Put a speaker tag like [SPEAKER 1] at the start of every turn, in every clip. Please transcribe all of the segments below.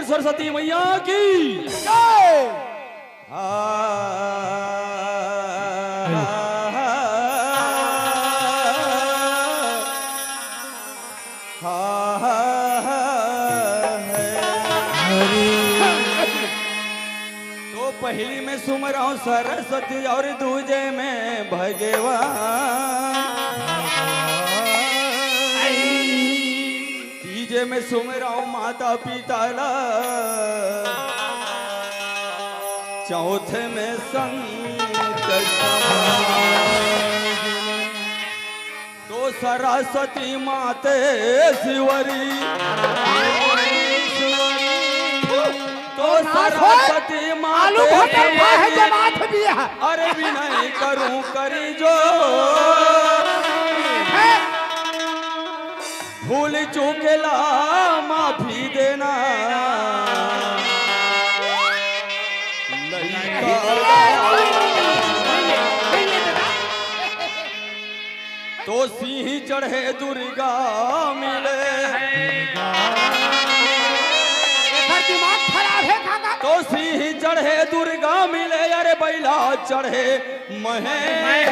[SPEAKER 1] सरस्वती मैया की जय। तो पहली में सुमराओ सरस्वती और दूजे में भगवान, तीजे में सुमराओ माता पिता, चौथे में संकट, तो सरस्वती माते शिवरी, तो सरस्वती माते अरे विनय करूं करी जो भूल चूकेला माफी देना, तो सिंह चढ़े दुर्गा मिले,
[SPEAKER 2] दिमाग खराब है काका।
[SPEAKER 1] तो सिंह चढ़े दुर्गा मिले, अरे बैला चढ़े महेश,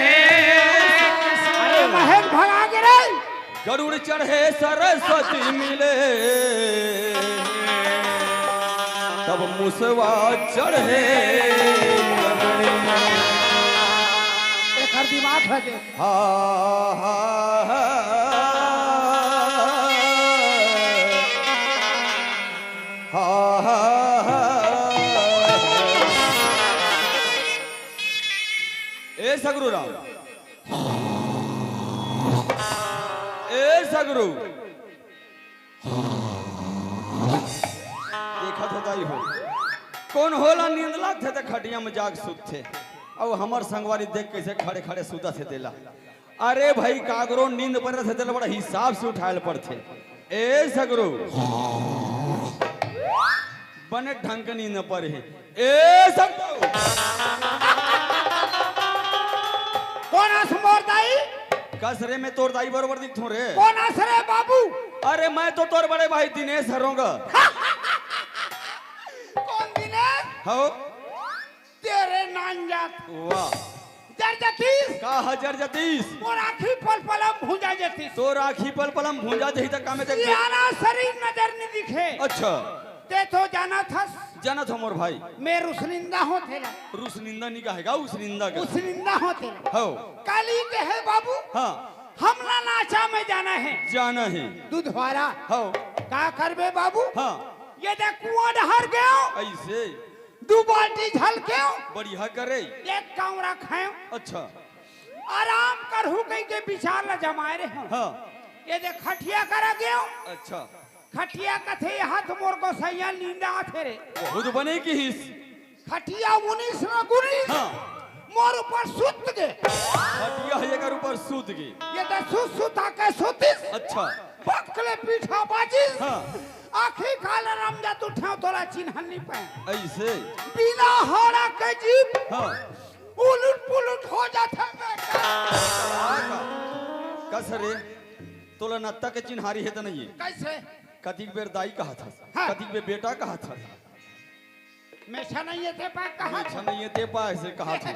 [SPEAKER 2] अरे महेश भगा के रे,
[SPEAKER 1] गरुड़ चढ़े सरस्वती मिले, तब मुसवा चढ़े
[SPEAKER 2] दिमाग है।
[SPEAKER 1] हा हा ए सगरू राम, ए सगरू देखत होता ही हो कौन होला नींद लागते थे खटिया में जाग सुते, और हमर संगवारी देख कैसे खड़े खड़े सुता से देला। अरे भाई कागरो नींद पर रहे थे बड़ा हिसाब से उठाए पड़ते। ए सगरू बने ढंग के नींद पर है। ए सगरू
[SPEAKER 2] कौन आस मोर दाई,
[SPEAKER 1] कसरे में तोर दाई बरोबर दिखथो रे।
[SPEAKER 2] कौन आस रे बाबू?
[SPEAKER 1] अरे मैं तो तोर बड़े भाई दिनेश हरोंगा।
[SPEAKER 2] कौन दिनेश?
[SPEAKER 1] हो
[SPEAKER 2] तेरे नानजात
[SPEAKER 1] वाह
[SPEAKER 2] जरजतीस
[SPEAKER 1] का हजार जतीस,
[SPEAKER 2] और आखी पल पलम भूंजा जतीस,
[SPEAKER 1] तो राखी पल पलम भूंजा जही तक कामे तक
[SPEAKER 2] याना शरीर नजर नहीं दिखे।
[SPEAKER 1] अच्छा
[SPEAKER 2] ते तो जाना था,
[SPEAKER 1] जाना था मोर भाई,
[SPEAKER 2] मैं रुसनिंदा हो थेला,
[SPEAKER 1] रुस निंदा नहीं कहेगा उस निंदा का
[SPEAKER 2] रुसनिंदा हो थेला।
[SPEAKER 1] हो
[SPEAKER 2] काली के है बाबू,
[SPEAKER 1] हाँ
[SPEAKER 2] हमला नाचा में जाना है,
[SPEAKER 1] जाना है
[SPEAKER 2] दूधवारा
[SPEAKER 1] हो
[SPEAKER 2] का करबे बाबू?
[SPEAKER 1] हाँ
[SPEAKER 2] ये देख कुआं डहर गयो,
[SPEAKER 1] ऐसे
[SPEAKER 2] दो बाल्टी झल गयो,
[SPEAKER 1] बढ़िया करे,
[SPEAKER 2] एक कांवरा खायो,
[SPEAKER 1] अच्छा
[SPEAKER 2] आराम करहु कहीं के विचार ल जमाए रहे हम।
[SPEAKER 1] हाँ
[SPEAKER 2] ये देख खटिया करा गयो,
[SPEAKER 1] अच्छा
[SPEAKER 2] खटिया कथे हाथ मोर को सैया नींदा आथे रे
[SPEAKER 1] खुद बने की हिस
[SPEAKER 2] खटिया 19 न 19
[SPEAKER 1] हाँ
[SPEAKER 2] मोर ऊपर सुत गे
[SPEAKER 1] खटिया है एकर ऊपर सूत गई
[SPEAKER 2] ये तो सुता के सुतिस
[SPEAKER 1] अच्छा
[SPEAKER 2] पकले पीठा बाजिस
[SPEAKER 1] हाँ
[SPEAKER 2] आखी काल रामजात उठाओ तोरा चिन्हन नहीं पाए
[SPEAKER 1] ऐसे
[SPEAKER 2] बिना हरा के जीप
[SPEAKER 1] हाँ
[SPEAKER 2] उलट पुलट हो जाता
[SPEAKER 1] कस रे तोला नत्ता के चिन्हारी है तो नहीं है
[SPEAKER 2] कैसे
[SPEAKER 1] कतिक बेर दाई कहा था
[SPEAKER 2] हाँ।
[SPEAKER 1] कतिक बेर बेटा कहा था
[SPEAKER 2] मेषा नहीं है ते पा कहा
[SPEAKER 1] अच्छा नहीं है ते पा ऐसे कहा था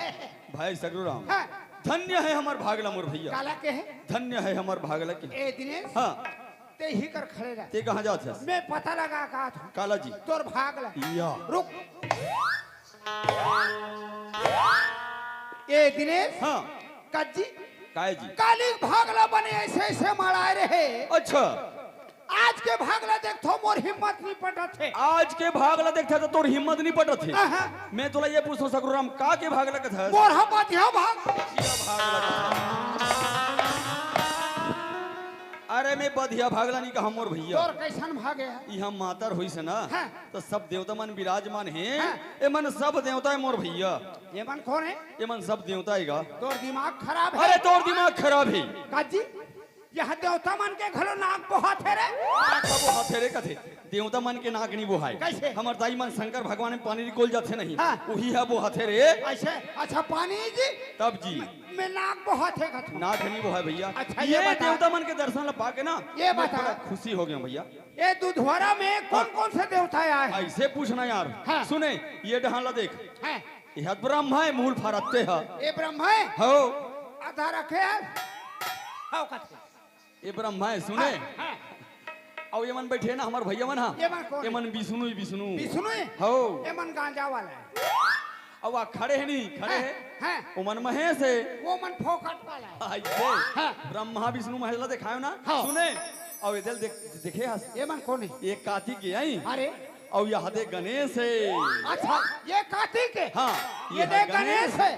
[SPEAKER 1] भाई सगरू राम
[SPEAKER 2] हाँ
[SPEAKER 1] धन्य है हमार भागला मोर भैया
[SPEAKER 2] काला के है
[SPEAKER 1] धन्य है हमार भागला के
[SPEAKER 2] ए दिनेश
[SPEAKER 1] हाँ
[SPEAKER 2] ते ही कर खड़े रह
[SPEAKER 1] ते कहाँ जाते हैं
[SPEAKER 2] मैं पता लगा कहा था
[SPEAKER 1] काला जी
[SPEAKER 2] तोर भागला
[SPEAKER 1] या
[SPEAKER 2] रुक ए दिनेश
[SPEAKER 1] हाँ
[SPEAKER 2] कज्जी
[SPEAKER 1] काय जी
[SPEAKER 2] काली भागला बने ऐसे ऐसे मराए रहे
[SPEAKER 1] अच्छा
[SPEAKER 2] आज के भागला देख तो मोर हिम्मत नहीं पटा थे
[SPEAKER 1] आज के भागला देखता तो तोर हिम्मत नहीं पड़त थे
[SPEAKER 2] आहा,
[SPEAKER 1] मैं तोला ये पूछो सगरू राम का के भागला का था
[SPEAKER 2] मोर हम बधिया भाग
[SPEAKER 1] भागला का था। अरे मैं बधिया भागला नहीं कहा मोर भैया
[SPEAKER 2] तोर कैसन भागे है
[SPEAKER 1] यहाँ मातर हुई से ना
[SPEAKER 2] हाँ।
[SPEAKER 1] तो सब देवता मन विराजमान है
[SPEAKER 2] हाँ।
[SPEAKER 1] ए मन सब देवता है मोर भैया
[SPEAKER 2] ये मन कौन है
[SPEAKER 1] ये मन सब देवता है
[SPEAKER 2] तोर दिमाग खराब है
[SPEAKER 1] अरे तोर दिमाग खराब है
[SPEAKER 2] काजी यह देवता मन के घरो नाक बहुत है रे
[SPEAKER 1] सब हथेरे कथे देवता मन के नाक नहीं बोहाय
[SPEAKER 2] कैसे?
[SPEAKER 1] हमार दाई मन शंकर भगवान में पानी निकोल जाते नहीं
[SPEAKER 2] हाँ।
[SPEAKER 1] वही है वो हथेरे
[SPEAKER 2] ऐसे अच्छा पानी जी
[SPEAKER 1] तब जी
[SPEAKER 2] मैं नाक बहुत है कथू
[SPEAKER 1] नाक नहीं बोहाय भैया
[SPEAKER 2] अच्छा, ये
[SPEAKER 1] ये
[SPEAKER 2] बता।
[SPEAKER 1] देवता मन के दर्शन ला पाके ना
[SPEAKER 2] ये
[SPEAKER 1] मैं
[SPEAKER 2] बता।
[SPEAKER 1] बड़ा खुशी हो गया भैया
[SPEAKER 2] ये दुधवारा में कौन कौन से देवता आए हैं
[SPEAKER 1] ऐसे पूछना यार
[SPEAKER 2] हाँ।
[SPEAKER 1] सुने ये डहाला देख
[SPEAKER 2] हैं?
[SPEAKER 1] यह ब्रह्मा है मूल फरत्ते है
[SPEAKER 2] ये ब्रह्मा है
[SPEAKER 1] हो
[SPEAKER 2] आधा रखे है हाउ कथू
[SPEAKER 1] ये ब्रह्मा है सुने
[SPEAKER 2] हाँ,
[SPEAKER 1] और ये मन बैठे ना हमार भैया मन हा
[SPEAKER 2] ये मन कौन
[SPEAKER 1] ये
[SPEAKER 2] है?
[SPEAKER 1] मन विष्णु विष्णु
[SPEAKER 2] विष्णु है
[SPEAKER 1] हो
[SPEAKER 2] ये मन गांजा वाला है
[SPEAKER 1] अब आ खड़े है नहीं खड़े है
[SPEAKER 2] हैं?
[SPEAKER 1] वो मन महेश है
[SPEAKER 2] वो मन फोकट वाला है
[SPEAKER 1] ऐसे
[SPEAKER 2] हाँ।
[SPEAKER 1] ब्रह्मा विष्णु महेश ला दिखायो ना
[SPEAKER 2] हाँ।
[SPEAKER 1] सुने और इधर देखे हस
[SPEAKER 2] ये मन कौन है
[SPEAKER 1] ये कार्तिक के आई
[SPEAKER 2] अरे
[SPEAKER 1] और यहाँ दे गणेश है
[SPEAKER 2] अच्छा ये कार्तिक है
[SPEAKER 1] हाँ
[SPEAKER 2] ये दे गणेश है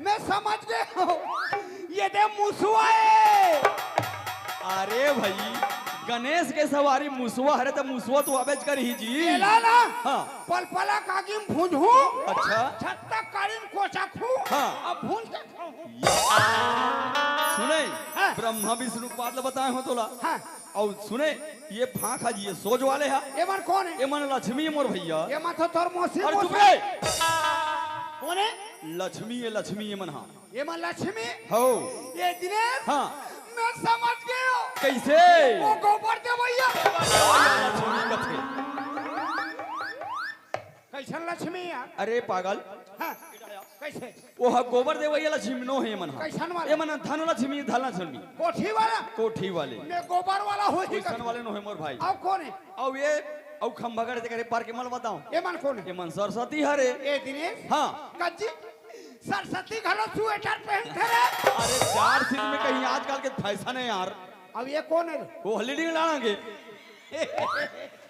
[SPEAKER 2] मैं समझ गया हूँ ये दे मुसुआ है
[SPEAKER 1] अरे भाई गणेश के सवारी मुसवा हरे तो मुसवा तो अबेज कर ही जी
[SPEAKER 2] ये ला ना
[SPEAKER 1] हाँ
[SPEAKER 2] पलपला कागिम भूंजू
[SPEAKER 1] अच्छा
[SPEAKER 2] छत्ता कारिन कोचा खू
[SPEAKER 1] हाँ।
[SPEAKER 2] अब भूंज के खाऊं
[SPEAKER 1] सुने
[SPEAKER 2] हाँ।
[SPEAKER 1] ब्रह्मा विष्णु के बात बताए हो तोला
[SPEAKER 2] हाँ
[SPEAKER 1] और सुने ये फांखा जी ये सोज वाले है
[SPEAKER 2] ये मन कौन है
[SPEAKER 1] ये मन लक्ष्मी है मोर भैया
[SPEAKER 2] ये माथा तोर मौसी
[SPEAKER 1] और चुप
[SPEAKER 2] मौसी
[SPEAKER 1] रे
[SPEAKER 2] कौन है
[SPEAKER 1] लक्ष्मी ये मन हाँ
[SPEAKER 2] ये मन लक्ष्मी
[SPEAKER 1] हो
[SPEAKER 2] ये दिनेश
[SPEAKER 1] हाँ
[SPEAKER 2] मैं समझ गया
[SPEAKER 1] कैसे
[SPEAKER 2] वो गोबर दे भैया
[SPEAKER 1] लक्ष्मी कथे
[SPEAKER 2] कैसन लक्ष्मी यार
[SPEAKER 1] अरे पागल
[SPEAKER 2] हाँ कैसे
[SPEAKER 1] वो हा गोबर दे वही लक्ष्मी नो है मन
[SPEAKER 2] कैसन वाला?
[SPEAKER 1] ये मन धन लक्ष्मी धन लक्ष्मी
[SPEAKER 2] कोठी वाला
[SPEAKER 1] कोठी वाले
[SPEAKER 2] मैं गोबर वाला हो ही
[SPEAKER 1] कैसन वाले नो है मोर भाई
[SPEAKER 2] अब कौन है
[SPEAKER 1] और ये और खंभगड़ से करे पार के मल बताऊं
[SPEAKER 2] ये मन कौन है
[SPEAKER 1] ये मन सरस्वती हरे
[SPEAKER 2] ये दिनेश
[SPEAKER 1] हाँ
[SPEAKER 2] कज्जी सरस्वती घरो स्वेटर पहनते रहे
[SPEAKER 1] अरे चार सीट में कहीं आजकल के फैशन है यार
[SPEAKER 2] अब ये कौन है
[SPEAKER 1] वो हलीडिंग लाएंगे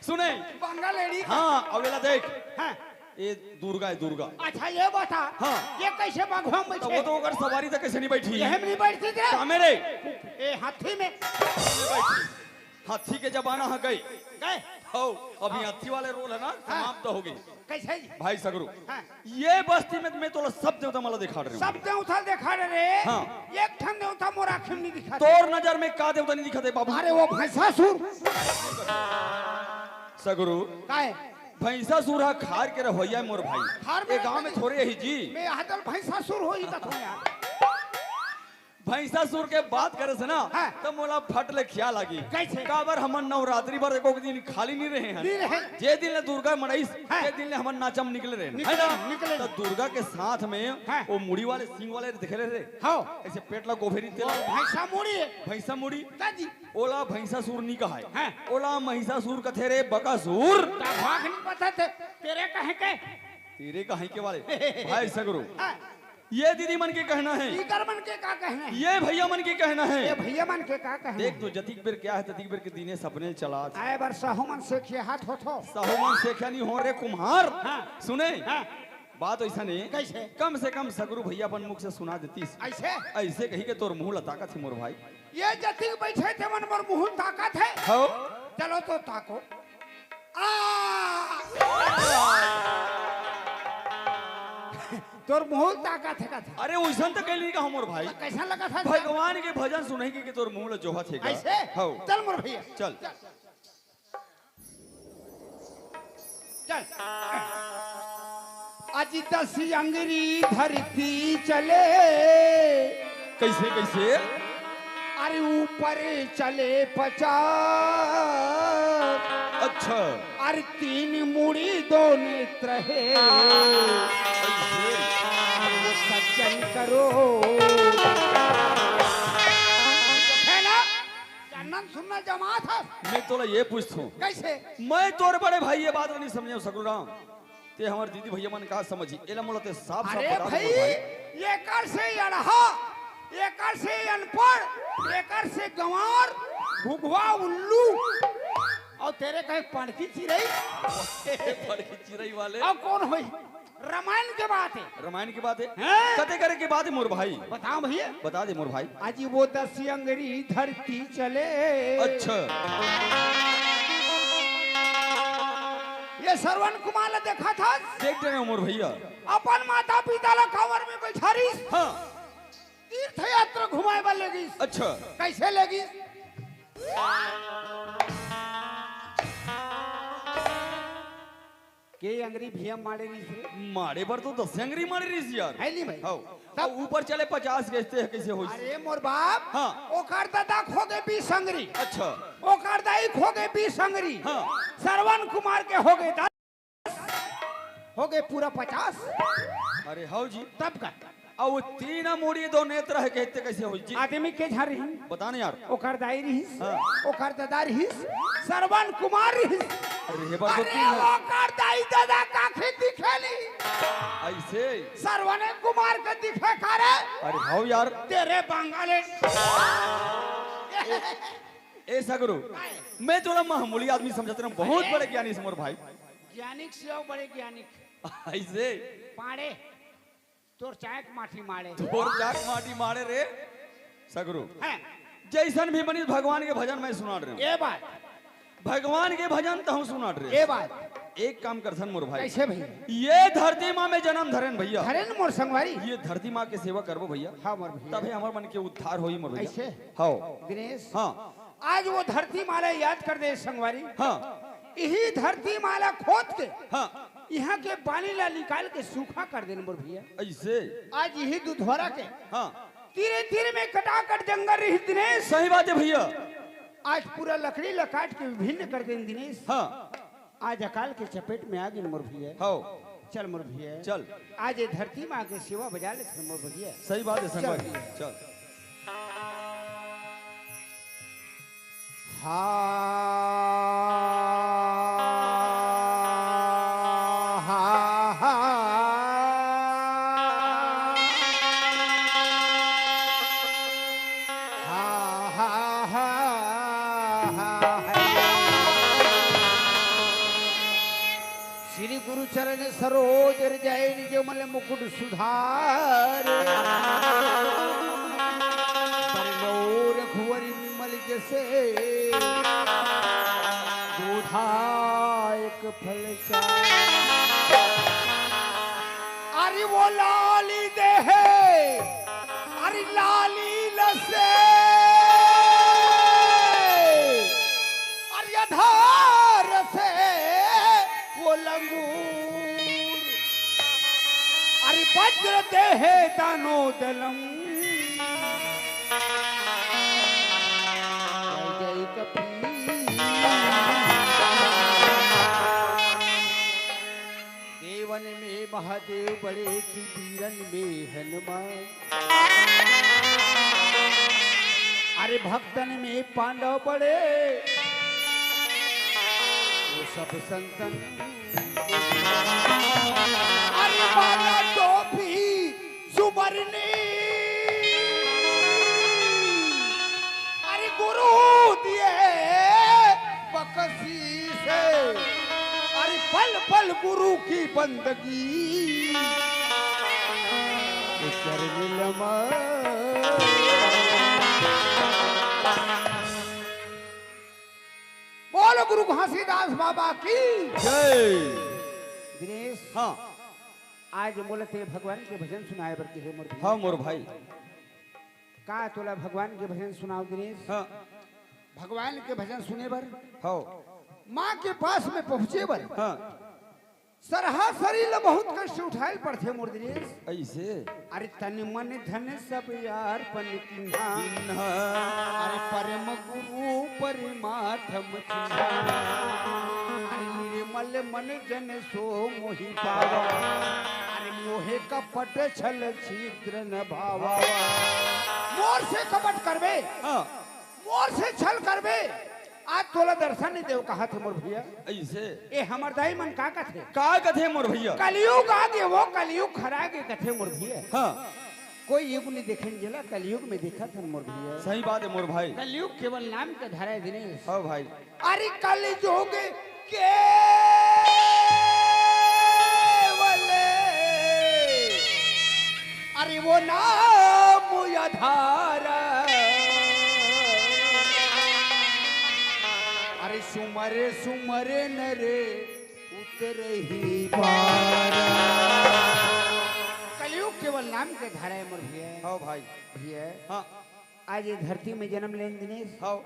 [SPEAKER 1] सुने
[SPEAKER 2] बंगा लेडी का
[SPEAKER 1] हाँ अब ये ला देख
[SPEAKER 2] हाँ
[SPEAKER 1] ये दुर्गा है दुर्गा
[SPEAKER 2] अच्छा ये बता
[SPEAKER 1] हाँ।
[SPEAKER 2] ये कैसे भगवान
[SPEAKER 1] तो वो
[SPEAKER 2] बैठे
[SPEAKER 1] तो अगर सवारी तक कैसे नहीं बैठी
[SPEAKER 2] ये हम नहीं बैठती थे
[SPEAKER 1] कहाँ मेरे
[SPEAKER 2] ए हाथी में
[SPEAKER 1] बैठी हाथी के जमाना है गई
[SPEAKER 2] गए
[SPEAKER 1] हो अभी हाथी वाले रोल है ना समाप्त हो गई
[SPEAKER 2] कैसे जी
[SPEAKER 1] भाई सगरू
[SPEAKER 2] हाँ।
[SPEAKER 1] ये बस्ती में मैं तो सब देवता मला दिखा रही हूँ
[SPEAKER 2] सब देवता देखा रे
[SPEAKER 1] हाँ।
[SPEAKER 2] एक ठन देवता मोरा खिम नहीं दिखा
[SPEAKER 1] तोर नजर में का देवता नहीं दिखाते बाबू
[SPEAKER 2] अरे वो भैंसासुर
[SPEAKER 1] सगरू
[SPEAKER 2] का है
[SPEAKER 1] भैंसा सूरा खार के रहोया मोर भाई
[SPEAKER 2] खार में
[SPEAKER 1] ये गांव में थोड़े ही जी
[SPEAKER 2] मैं हदल भैंसासुर हो ही कथो यार
[SPEAKER 1] भैंसा सूर के बात करे से ना
[SPEAKER 2] हाँ।
[SPEAKER 1] तो मोला फट ले ख्याल लगी
[SPEAKER 2] कैसे?
[SPEAKER 1] काबर हमन नवरात्रि भर एको दिन खाली नहीं रहे हैं
[SPEAKER 2] नहीं रहे।
[SPEAKER 1] जे दिन ले दुर्गा मनाइस
[SPEAKER 2] हाँ।
[SPEAKER 1] जे दिन ले हमन नाचम निकले रहे
[SPEAKER 2] निकले,
[SPEAKER 1] है ना
[SPEAKER 2] निकले।
[SPEAKER 1] तो दुर्गा के साथ में
[SPEAKER 2] हाँ।
[SPEAKER 1] वो मुड़ी वाले सिंग वाले दिखे रहे
[SPEAKER 2] हाँ
[SPEAKER 1] ऐसे पेटला गोभेरी तेल
[SPEAKER 2] भैंसा मुड़ी है
[SPEAKER 1] भैंसा मुड़ी
[SPEAKER 2] दादी
[SPEAKER 1] ओला भैंसा सूर नहीं कहा
[SPEAKER 2] हाँ।
[SPEAKER 1] है ओला महिषासुर कथे रे बकासुर
[SPEAKER 2] भाग नहीं पता थे तेरे कहे के
[SPEAKER 1] तेरे कहीं के वाले भाई सगरू
[SPEAKER 2] हाँ,
[SPEAKER 1] ये दीदी मन के कहना है
[SPEAKER 2] टीकर मन के का कहना है
[SPEAKER 1] ये भैया मन के कहना
[SPEAKER 2] ये
[SPEAKER 1] है
[SPEAKER 2] भैया मन के का कहना
[SPEAKER 1] देख
[SPEAKER 2] है
[SPEAKER 1] तो जतिक बेर क्या है ततिक बेर के दिने सपने चला
[SPEAKER 2] आए बार साहुमन से किए हाथ होथो
[SPEAKER 1] साहुमान सेखनी हो रे कुम्हार
[SPEAKER 2] हाँ।
[SPEAKER 1] सुने
[SPEAKER 2] हाँ,
[SPEAKER 1] बात ऐसा नहीं
[SPEAKER 2] कैसे?
[SPEAKER 1] कम से कम सगरू भैया अपन मुख से सुना देती
[SPEAKER 2] ऐसे
[SPEAKER 1] ऐसे कही के तोर मुंह लताका थी मोर भाई
[SPEAKER 2] ये जतिक बैठे थे मन मोर मुंह ताकत है
[SPEAKER 1] हो
[SPEAKER 2] चलो तो ताको आ तोर मुंह ताकत है कथा
[SPEAKER 1] अरे वैसन तो कैली का हमर भाई
[SPEAKER 2] कैसा लगा था
[SPEAKER 1] भगवान के भजन सुनई के तोर मुंह ल जोहत है
[SPEAKER 2] ऐसे
[SPEAKER 1] हो
[SPEAKER 2] चल मोर भैया
[SPEAKER 1] चल
[SPEAKER 2] चल आज 10 अंगरी धरती चले
[SPEAKER 1] कैसे कैसे
[SPEAKER 2] अरे ऊपर चले 50
[SPEAKER 1] अच्छा
[SPEAKER 2] अरे 3 मुड़ी 2 नेत्र है अरे सज्जन करो है ना जानन सुनना जमा था
[SPEAKER 1] मैं तोला ये पूछूं
[SPEAKER 2] कैसे
[SPEAKER 1] मैं तोर बड़े भाई ये बात नहीं समझे सगुराम ते हमार दीदी भैया मन का समझी एला मोला ते साफ साफ
[SPEAKER 2] अरे
[SPEAKER 1] बता
[SPEAKER 2] भाई
[SPEAKER 1] दे
[SPEAKER 2] ये कर से अड़हा ये कर से अनपढ़ ये कर से गंवार भुगवा उल्लू और तेरे कहे पढ़ती चिरई
[SPEAKER 1] पढ़ के चिरई वाले
[SPEAKER 2] और कौन होई रामायण के बात है
[SPEAKER 1] रामायण की बात है
[SPEAKER 2] हैं?
[SPEAKER 1] कते करे की बात है मोर भाई
[SPEAKER 2] बताओ भैया
[SPEAKER 1] बता दे मोर भाई
[SPEAKER 2] आज वो 10 अंगरी धरती चले
[SPEAKER 1] अच्छा
[SPEAKER 2] ये श्रवण कुमार ने देखा था
[SPEAKER 1] देख रहे हो मोर भैया
[SPEAKER 2] अपन माता पिता ला खबर में बैठा रही
[SPEAKER 1] हाँ
[SPEAKER 2] तीर्थ यात्रा घुमाए वाले लेगी
[SPEAKER 1] अच्छा
[SPEAKER 2] कैसे लेगी के अंगरी भैया मारे नहीं थे
[SPEAKER 1] मारे पर तो 10 अंगरी मारे रही यार
[SPEAKER 2] है नहीं भाई
[SPEAKER 1] हो तब ऊपर चले 50 कहते हैं कैसे होई
[SPEAKER 2] अरे मोर बाप
[SPEAKER 1] हाँ।
[SPEAKER 2] ओकर दादा खो गए 20 अंगरी
[SPEAKER 1] अच्छा
[SPEAKER 2] ओकर दाई खो गए 20 अंगरी
[SPEAKER 1] हाँ।
[SPEAKER 2] श्रवण कुमार के हो गए 10 हो गए पूरा 50
[SPEAKER 1] अरे हाउ जी
[SPEAKER 2] तब का
[SPEAKER 1] अब वो 3 मुड़ी 2 नेत्र है कहते कैसे होई जी
[SPEAKER 2] आदमी के झा रही
[SPEAKER 1] बता ना यार
[SPEAKER 2] ओकर दाई रही
[SPEAKER 1] हाँ।
[SPEAKER 2] ओकर दादा रही श्रवण कुमार रही
[SPEAKER 1] अरे हे बात तो
[SPEAKER 2] अरे
[SPEAKER 1] तीन है
[SPEAKER 2] ओकर दाई दादा काखे दिखेली
[SPEAKER 1] ऐसे
[SPEAKER 2] श्रवण कुमार के दिखे करे
[SPEAKER 1] अरे हाउ यार
[SPEAKER 2] तेरे बंगाले
[SPEAKER 1] ए सगरू मैं तोला मामूली आदमी समझता हूँ बहुत बड़े ज्ञानी से मोर भाई
[SPEAKER 2] ज्ञानिक से और बड़े ज्ञानिक
[SPEAKER 1] ऐसे
[SPEAKER 2] पाड़े तोर चायक माठी मारे
[SPEAKER 1] तोर जाक माटी मारे रे सगरू
[SPEAKER 2] हैं
[SPEAKER 1] जैसन भी बनी भगवान के भजन मैं सुना रहे हूँ
[SPEAKER 2] ये बात
[SPEAKER 1] भगवान के भजन तो हम सुना रहे
[SPEAKER 2] ये बात
[SPEAKER 1] एक काम करसन मोर भाई
[SPEAKER 2] कैसे भैया
[SPEAKER 1] ये धरती माँ में जन्म धरन भैया
[SPEAKER 2] घरे न मोर संगवारी
[SPEAKER 1] ये धरती माँ के सेवा करबो भैया
[SPEAKER 2] हाँ मोर भैया
[SPEAKER 1] तभी हमार मन के उद्धार होई मोर भैया
[SPEAKER 2] ऐसे
[SPEAKER 1] हाँ
[SPEAKER 2] दिनेश
[SPEAKER 1] हाँ
[SPEAKER 2] आज वो धरती माला याद कर दे संगवारी
[SPEAKER 1] हाँ
[SPEAKER 2] यही धरती माला खोद के
[SPEAKER 1] हाँ
[SPEAKER 2] यहाँ के पानी ला निकाल के सूखा कर देने मोर भैया
[SPEAKER 1] ऐसे
[SPEAKER 2] आज यही दूधवारा के
[SPEAKER 1] हाँ
[SPEAKER 2] धीरे धीरे में कटाकट जंगल रही दिनेश
[SPEAKER 1] सही बात है भैया
[SPEAKER 2] आज पूरा लकड़ी ला काट के विभिन्न कर देने दिनेश
[SPEAKER 1] हाँ
[SPEAKER 2] आज अकाल के चपेट में आ गई मोर भैया
[SPEAKER 1] हाँ
[SPEAKER 2] चल मोर भैया
[SPEAKER 1] चल
[SPEAKER 2] आज ये धरती माँ के सेवा बजा ले मोर भैया
[SPEAKER 1] सही बात है संगवारी
[SPEAKER 2] चल।
[SPEAKER 1] चल
[SPEAKER 2] श्री गुरु चरण सरोज जय निज मल मुकुट सुधार परलोर घुवरी विमल जैसे दूधायक फल अरे वो लाली दे अरे लाली लसे अरे अधार से वो लंगूर अरे वज्र देहे दानो दलम जय जय कपीर देवन में महादेव बड़े की वीरन में हनुमान अरे भक्तन में पांडव बड़े वो सब संतन अरे बाला टोपी सुबरनी अरे गुरु दिए बकसी से अरे पल पल गुरु की बंदगी बोल बोलो गुरु घासीदास बाबा की
[SPEAKER 1] जय।
[SPEAKER 2] दिनेश
[SPEAKER 1] हाँ
[SPEAKER 2] आज बोलते भगवान के भजन सुनाए बर के मोर भैया।
[SPEAKER 1] हाँ मोर भाई।
[SPEAKER 2] का तोला भगवान के भजन सुनाओ दिनेश।
[SPEAKER 1] हाँ
[SPEAKER 2] भगवान के भजन सुने बर
[SPEAKER 1] हाँ
[SPEAKER 2] माँ के पास में पहुँचे बर
[SPEAKER 1] हाँ
[SPEAKER 2] सरहा शरीर बहुत कष्ट उठाए पड़ते मोर दिनेश।
[SPEAKER 1] ऐसे
[SPEAKER 2] अरे तन मन धन सब यार पन किन्हा
[SPEAKER 1] किन्हा,
[SPEAKER 2] अरे परम गुरु परमात्म चिन्हा अरे निर्मल मन जन सो मोहि पावा अरे मोहे कपट छल छिद्र न भावा। मोर से कपट करबे
[SPEAKER 1] हाँ
[SPEAKER 2] मोर से छल करबे आज तोला दर्शन नहीं देव कहा थे मोर भैया।
[SPEAKER 1] ऐसे
[SPEAKER 2] ए हमर दाई मन का कथे
[SPEAKER 1] का कथे मोर भैया।
[SPEAKER 2] कलयुग आगे वो कलयुग खरागे कथे मोर भैया।
[SPEAKER 1] हाँ
[SPEAKER 2] कोई युग नहीं देखे जला कलयुग में देखा था मोर भैया।
[SPEAKER 1] सही बात है मोर भाई।
[SPEAKER 2] कलयुग केवल नाम का धारा है दिनेश।
[SPEAKER 1] हाँ भाई।
[SPEAKER 2] अरे कलयुग केवल अरे वो नाम आधारा अरे सुमरे सुमरे नरे उतरे ही पारा। कलयुग केवल नाम के धारा है मोर भैया।
[SPEAKER 1] हाँ भाई।
[SPEAKER 2] भैया
[SPEAKER 1] हाँ
[SPEAKER 2] आज ये धरती में जन्म लेने दिनेश।
[SPEAKER 1] हाँ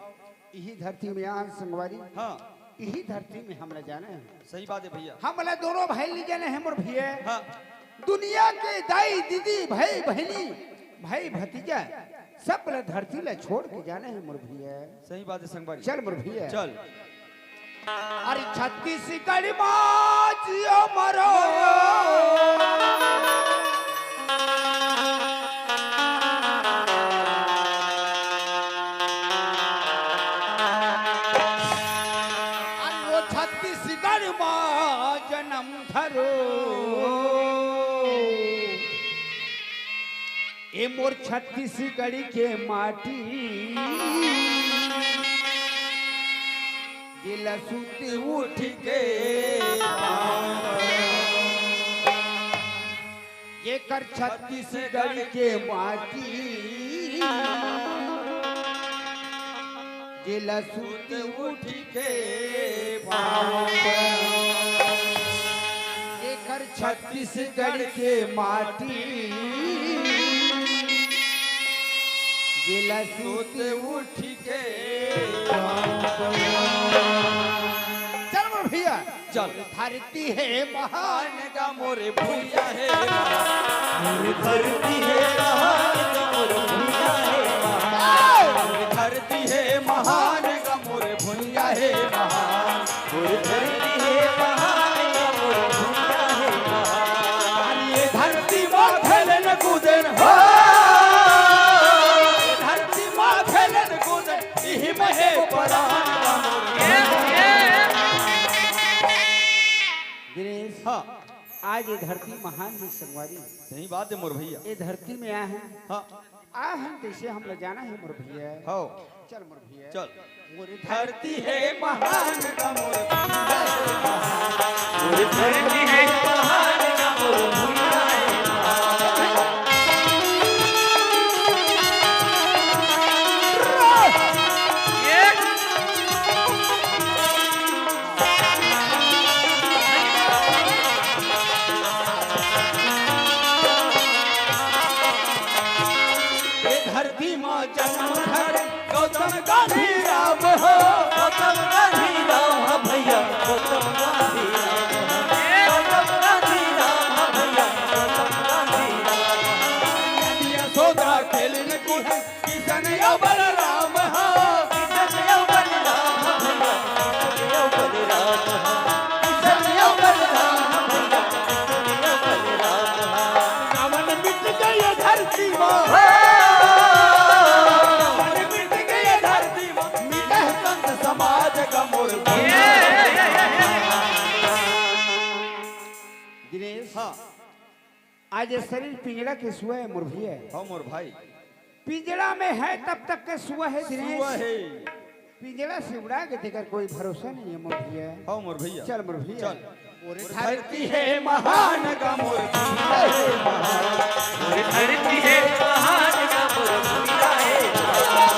[SPEAKER 2] यही धरती में यहाँ संगवारी
[SPEAKER 1] हाँ
[SPEAKER 2] यही धरती में हमला जाना है।
[SPEAKER 1] सही बात है भैया।
[SPEAKER 2] हमला दोनों भाई ले जाने हैं मोर भैया।
[SPEAKER 1] हाँ
[SPEAKER 2] दुनिया के दाई दीदी भाई बहनी भाई भतीजा सब ला धरती ला छोड़ के जाने हैं मोर भैया।
[SPEAKER 1] सही बात है संगवारी।
[SPEAKER 2] चल मोर भैया
[SPEAKER 1] चल।
[SPEAKER 2] अरे छत्तीसगढ़ माजियो मरो अरे छत्तीसगढ़ मा जन्म धरो ए मोर छत्तीसगढ़ के माटी दिल सुत उठ के ये कर छत्तीसगढ़ के माटी दिल सुत उठ के ये कर छत्तीसगढ़ के माटी दिल सुत
[SPEAKER 1] उठ के
[SPEAKER 2] चल मोर भैया
[SPEAKER 1] चल।
[SPEAKER 2] धरती है महान
[SPEAKER 1] महान का मोरे भैया है।
[SPEAKER 3] मोर धरती है महान का मोर भैया है महान।
[SPEAKER 1] मोरे धरती है महान का मोरे भैया है महान।
[SPEAKER 3] मोर धरती है महान का मोर भैया है महान।
[SPEAKER 1] ये धरती माँ खेलन कूदन हो, धरती माँ खेलन कूदन यही महे परान का मोरे।
[SPEAKER 2] दिनेश
[SPEAKER 1] हाँ
[SPEAKER 2] आज ये धरती महान है संगवारी।
[SPEAKER 1] सही बात है मोर भैया।
[SPEAKER 2] ये धरती में आए हैं
[SPEAKER 1] हाँ
[SPEAKER 2] आए हैं जैसे हम लोग जाना है मोर भैया।
[SPEAKER 1] हाँ
[SPEAKER 2] चल मोर भैया
[SPEAKER 1] चल।
[SPEAKER 2] मोर
[SPEAKER 1] धरती है महान का मोरे भैया है महान।
[SPEAKER 3] मोर धरती है महान का मोर भैया है महान।
[SPEAKER 1] ये धरती माँ जन्म धर गौतम गांधी राम हो।
[SPEAKER 3] गौतम गांधी राम भैया गौतम गांधी राम गौतम गांधी राम भैया गौतम गांधी राम।
[SPEAKER 1] यशोदा खेलन की है किशन अवल राम हो।
[SPEAKER 3] किशन अवल राम भैया किशन अवल राम किशन अवल राम भैया किशन अवल राम।
[SPEAKER 1] रावण मिट गए धरती माँ, रावण मिट गए धरती माँ, मिटे संत समाज का मोर भैया।
[SPEAKER 2] दिनेश
[SPEAKER 1] हाँ
[SPEAKER 2] आज ये शरीर पिंजड़ा के सुआ है मोर भैया।
[SPEAKER 1] हाँ मोर भाई।
[SPEAKER 2] पिंजड़ा में है तब तक के सुआ है दिनेश।
[SPEAKER 1] सुआ है।
[SPEAKER 2] पिंजड़ा से उड़ा के देकर कोई भरोसा नहीं है मोर भैया।
[SPEAKER 1] हाँ मोर भैया।
[SPEAKER 2] चल मोर भैया
[SPEAKER 1] चल।
[SPEAKER 2] मोर
[SPEAKER 1] धरती है महान का मोर भैया है महान।
[SPEAKER 3] मोर धरती है महान का मोर भैया है महान।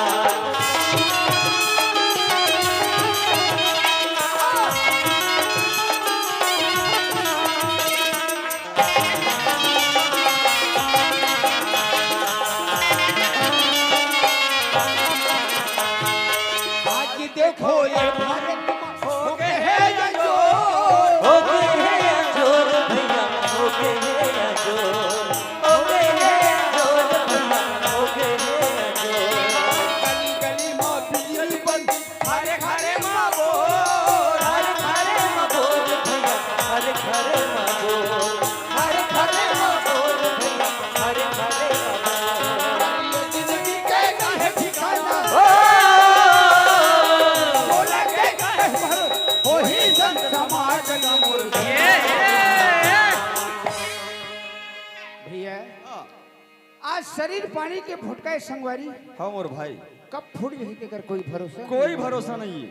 [SPEAKER 2] आज शरीर पानी के फुटकाए संगवारी
[SPEAKER 1] हाँ मोर भाई,
[SPEAKER 2] कब फूट गई तेकर कोई भरोसा
[SPEAKER 1] कोई भरोसा नहीं है।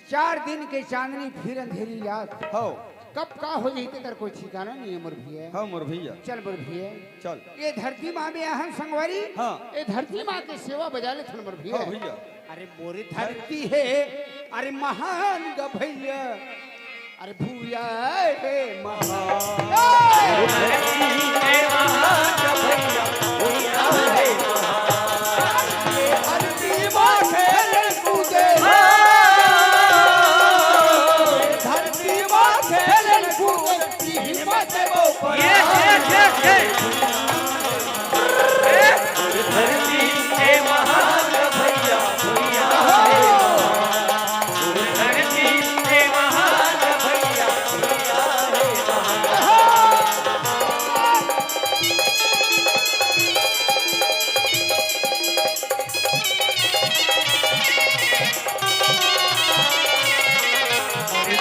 [SPEAKER 2] 4 दिन के चांदनी फिर अंधेरी रात
[SPEAKER 1] हाँ
[SPEAKER 2] कब का हो जाई तेकर कोई ठिकाना नहीं है मोर भैया।
[SPEAKER 1] हाँ मोर भैया,
[SPEAKER 2] चल मोर भैया,
[SPEAKER 1] चल।
[SPEAKER 2] ये धरती माँ में अहम संगवारी
[SPEAKER 1] हाँ।
[SPEAKER 2] ये धरती माँ के सेवा बजा ले थन मोर भैया।
[SPEAKER 1] हाँ भैया,
[SPEAKER 2] अरे मोरी धरती है, अरे महान ग भैया, अरे भूया है महान। धरती माँ खेले कूदे, धरती माँ खेले कूदे, हिम्मत वो पड़ा।
[SPEAKER 3] धरती के महान भैया भैया है महान। धरती के महान भैया भैया है महान।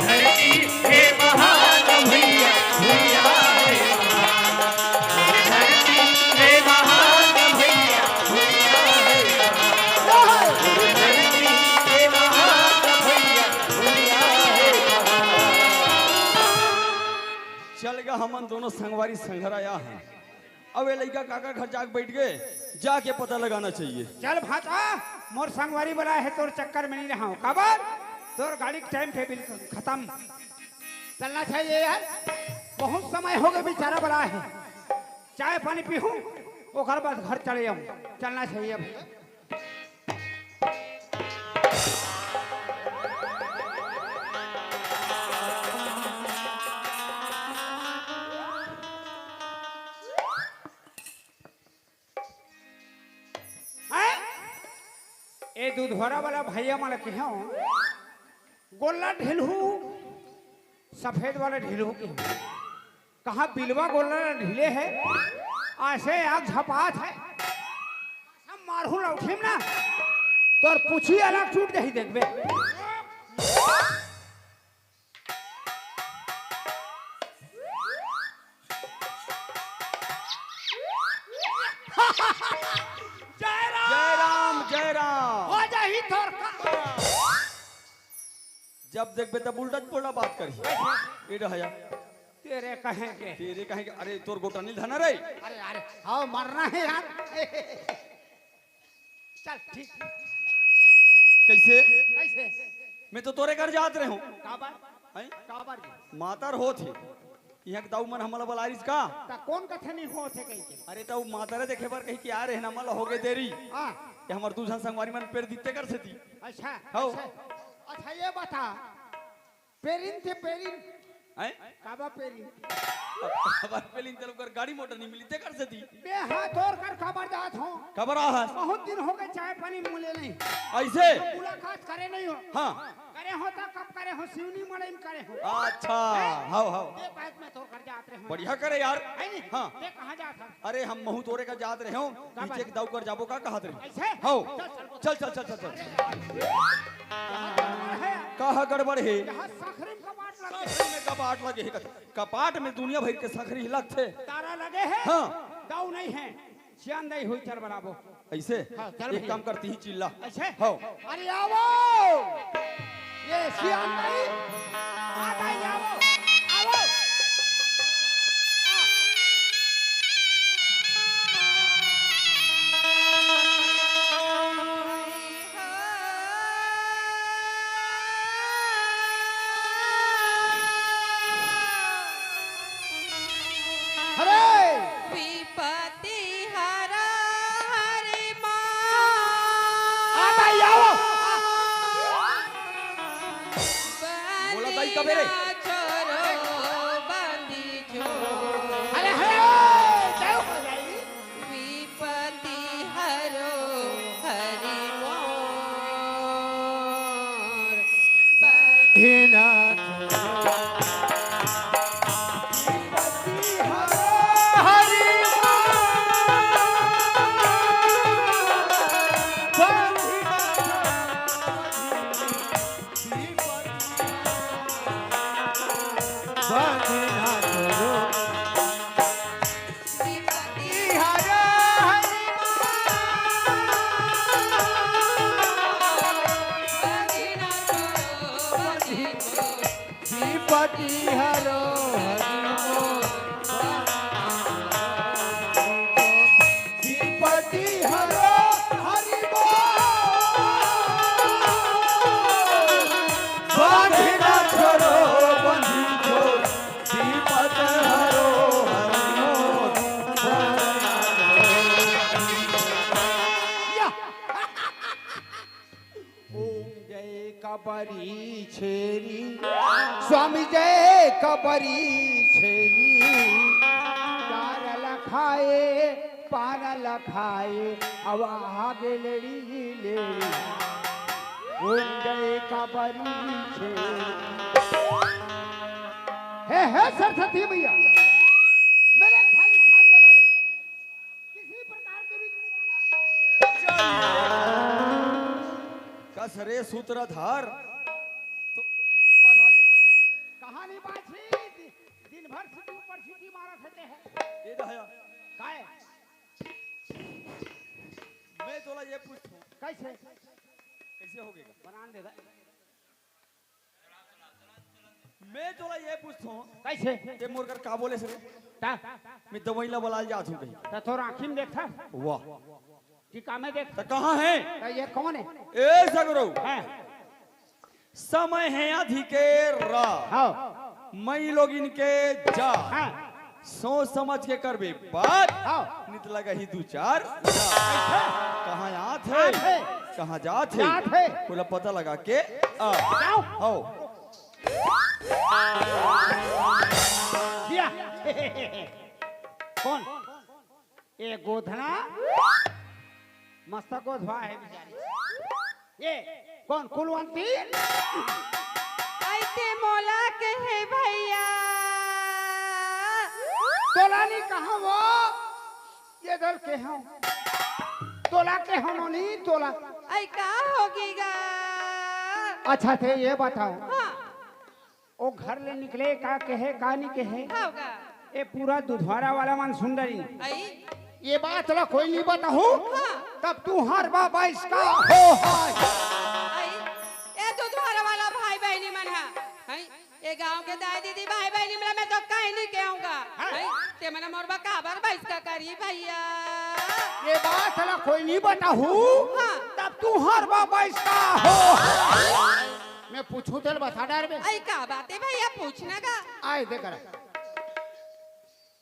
[SPEAKER 3] धरती के महान भैया भैया है महान। धरती के महान भैया भैया है महान। धरती के महान भैया भैया है महान।
[SPEAKER 1] चल गया। हमन दोनों संगवारी संघराया हैं। अब ये लड़का काका घर जाके बैठ गए, जाके पता लगाना चाहिए।
[SPEAKER 2] चल भाता मोर संगवारी बना है, तोर चक्कर में नहीं रहा हूँ। कबर तोर गाड़ी के टाइम पे बिल्कुल खत्म, चलना चाहिए यार। बहुत समय हो गया बेचारा बड़ा है, चाय पानी पीहूँ ओकर बाद घर चले जाऊँ। चलना चाहिए भैया। ए दूधवारा वाला भैया माला के हो गोल्ला ढिलहू सफेद वाला ढिलहू के कहा बिलवा गोल्ला ढीले है, ऐसे आग झपात है, सब मारू लौठीम ना तोर पूछी अलग टूट जाही देखबे। जय राम
[SPEAKER 1] जय राम जय राम।
[SPEAKER 2] हो जाही तोर का।
[SPEAKER 1] जब देख तब उल्टा पुल्टा बात करी। ये रहया
[SPEAKER 2] तेरे कहेंगे
[SPEAKER 1] तेरे कहेंगे, अरे तोर गोटा नहीं धना रे।
[SPEAKER 2] अरे अरे हाँ मरना है यार। चल ठीक।
[SPEAKER 1] कैसे?
[SPEAKER 2] कैसे?
[SPEAKER 1] मैं तो तोरे घर जात रहे हूँ।
[SPEAKER 2] काबर
[SPEAKER 1] हैं?
[SPEAKER 2] काबर जी
[SPEAKER 1] मातार हो थे यहाँ के दाऊ मन हमला बलारिस का।
[SPEAKER 2] ता कौन कथे नहीं हो थे कहीं के।
[SPEAKER 1] अरे तो मातारे देखे बार कहीं कि आ रहे ना मला हो गए देरी।
[SPEAKER 2] हाँ
[SPEAKER 1] ये हमार दूसरा संगवारी मन पेड़ दिते कर सेती।
[SPEAKER 2] अच्छा
[SPEAKER 1] हाँ।
[SPEAKER 2] अच्छा अच्छा ये बता पेरिन थे पेरिन
[SPEAKER 1] हैं?
[SPEAKER 2] काबा पेरिन
[SPEAKER 1] हमार पेलिंग चल कर गाड़ी मोटर नहीं मिली ते कर सेती।
[SPEAKER 2] बे हाथ और कर खबर जात हो।
[SPEAKER 1] खबर आ
[SPEAKER 2] बहुत दिन हो गए चाय पानी मुले नहीं,
[SPEAKER 1] ऐसे।
[SPEAKER 2] मुलाकात करे नहीं हो।
[SPEAKER 1] हाँ
[SPEAKER 2] करे हो तो कब करे हो, सिवनी मड़ई में करे हो।
[SPEAKER 1] अच्छा हाउ हाउ
[SPEAKER 2] ये बात में तो कर जात रहे हो।
[SPEAKER 1] बढ़िया करे यार।
[SPEAKER 2] है नहीं?
[SPEAKER 1] हाँ
[SPEAKER 2] ये कहाँ जात है?
[SPEAKER 1] अरे हम महू तोरे का जात रहे हो, नीचे के दाऊ कर जाबो का कहत रहे।
[SPEAKER 2] ऐसे?
[SPEAKER 1] हाउ
[SPEAKER 2] चल,
[SPEAKER 1] चल चल चल चल चल।
[SPEAKER 2] यहाँ गड़बड़ है।
[SPEAKER 1] कहा गड़बड़ है?
[SPEAKER 2] यहाँ सखरी में कपाट लगे।
[SPEAKER 1] सखरी में कपाट लगे है। कपाट में दुनिया भर के सखरी हिलक थे।
[SPEAKER 2] तारा लगे है।
[SPEAKER 1] हाँ।
[SPEAKER 2] दाऊ नहीं है, सियान नहीं हुई चल बराबर।
[SPEAKER 1] ऐसे
[SPEAKER 2] हाँ, चल
[SPEAKER 1] एक
[SPEAKER 2] भैया।
[SPEAKER 1] काम करती ही चिल्ला।
[SPEAKER 2] ऐसे?
[SPEAKER 1] हाउ
[SPEAKER 2] अरे आओ, ये सियान नहीं, आ गए आओ, आओ। अरे
[SPEAKER 4] विपत्ति हरा हरि
[SPEAKER 2] आ गए आओ।
[SPEAKER 1] बोला दाई कबे रे?
[SPEAKER 2] अरे हे जाओ हो जाई।
[SPEAKER 4] विपत्ति हरो हरि
[SPEAKER 2] कबरी छेली चार लखाए पान लखाए अब आगे लेड़ी लेड़ी कबरी छेली। है सरस्वती भैया मेरे खालिस्तान जगह में किसी प्रकार की भी
[SPEAKER 1] कसरे सूत्रधार तो पढ़ा दे।
[SPEAKER 2] कहानी बाछी दिन भर सिटी ऊपर सिटी मारा रहते हैं
[SPEAKER 1] ये दया
[SPEAKER 2] काय
[SPEAKER 1] मैं तोला ये पूछूं
[SPEAKER 2] कैसे
[SPEAKER 1] कैसे हो गएगा।
[SPEAKER 2] बनान दे दे
[SPEAKER 1] मैं तोला ये पूछूं
[SPEAKER 2] कैसे
[SPEAKER 1] ते मोर कर का बोले से
[SPEAKER 2] ता
[SPEAKER 1] मैं दवाईला बलाल जात हूं कहीं।
[SPEAKER 2] ता तोर आँखी में देखता
[SPEAKER 1] वाह
[SPEAKER 2] टीका में देख
[SPEAKER 1] तो कहां है
[SPEAKER 2] ता ये कौन है
[SPEAKER 1] ए सगरो
[SPEAKER 2] है
[SPEAKER 1] समय है अधिके रा
[SPEAKER 2] हाँ
[SPEAKER 1] मई लोग इनके जा
[SPEAKER 2] हाँ
[SPEAKER 1] सोच समझ के करबे बात
[SPEAKER 2] हाँ
[SPEAKER 1] नित लगा ही दू चार कहाँ आत है
[SPEAKER 2] आत है।
[SPEAKER 1] कहाँ जात
[SPEAKER 2] जात
[SPEAKER 1] है
[SPEAKER 2] है।
[SPEAKER 1] पूरा पता लगा के आ
[SPEAKER 2] जाओ
[SPEAKER 1] आओ
[SPEAKER 2] दिया कौन ये गोधना मस्तक गोधवा है बेचारी ये कौन कुलवंती
[SPEAKER 4] ऐसे मोला के है भैया
[SPEAKER 2] तोलानी कहाँ वो ये दल के हैं तोला के हम नहीं तोला
[SPEAKER 4] ऐ का होगीगा।
[SPEAKER 2] अच्छा थे ये बताओ
[SPEAKER 4] हाँ
[SPEAKER 2] वो घर ले निकले का कहे का नहीं कहे
[SPEAKER 4] होगा
[SPEAKER 2] ये पूरा दुधवारा वाला मन सुंदरी
[SPEAKER 4] ऐ
[SPEAKER 2] ये बात ला कोई नहीं बताहू
[SPEAKER 4] हाँ
[SPEAKER 2] तब तू हर बाबा इसका हो हाय
[SPEAKER 4] ऐ ये तो तुम्हारा वाला भाई बहनी मन है हैं ये गांव के दाई दीदी भाई बहनी में मैं तो कहीं नहीं कहूंगा हैं ते मने मोरबा काबर बाइस का करी भैया।
[SPEAKER 2] ये बात ला कोई नहीं बताहू
[SPEAKER 4] हाँ।
[SPEAKER 2] तब तू हर बाबा इसका हो मैं पूछूं तेल बता डर में
[SPEAKER 4] ऐ का बातें भैया पूछना का
[SPEAKER 2] आए दे कर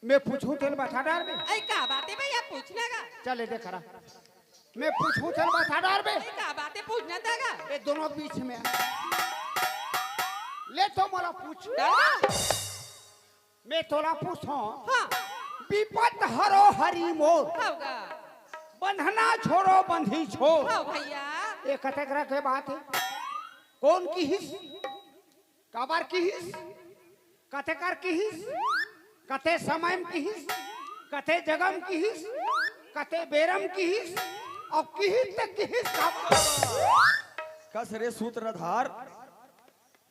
[SPEAKER 2] मैं पूछूं तेल बता डर में
[SPEAKER 4] ऐ का बातें भैया पूछना का
[SPEAKER 2] चले दे करा मैं पूछूं तेल बता डर में
[SPEAKER 4] ऐ का बातें पूछना था का
[SPEAKER 2] ये दोनों बीच में आ। ले तो मोला पूछ
[SPEAKER 4] डरना
[SPEAKER 2] मैं तोला पूछूं
[SPEAKER 4] हाँ
[SPEAKER 2] विपत हरो हरि मोर
[SPEAKER 4] होगा
[SPEAKER 2] बंधना छोड़ो बंधी छोड़
[SPEAKER 4] हो भैया
[SPEAKER 2] ये कतेकरा के बात है कौन की हिस काबार की हिस कतेकार की हिस कते समय की हिस कते जगम की हिस कते बेरम की हिस और की हिस तक की हिस
[SPEAKER 1] कसरे सूत्रधार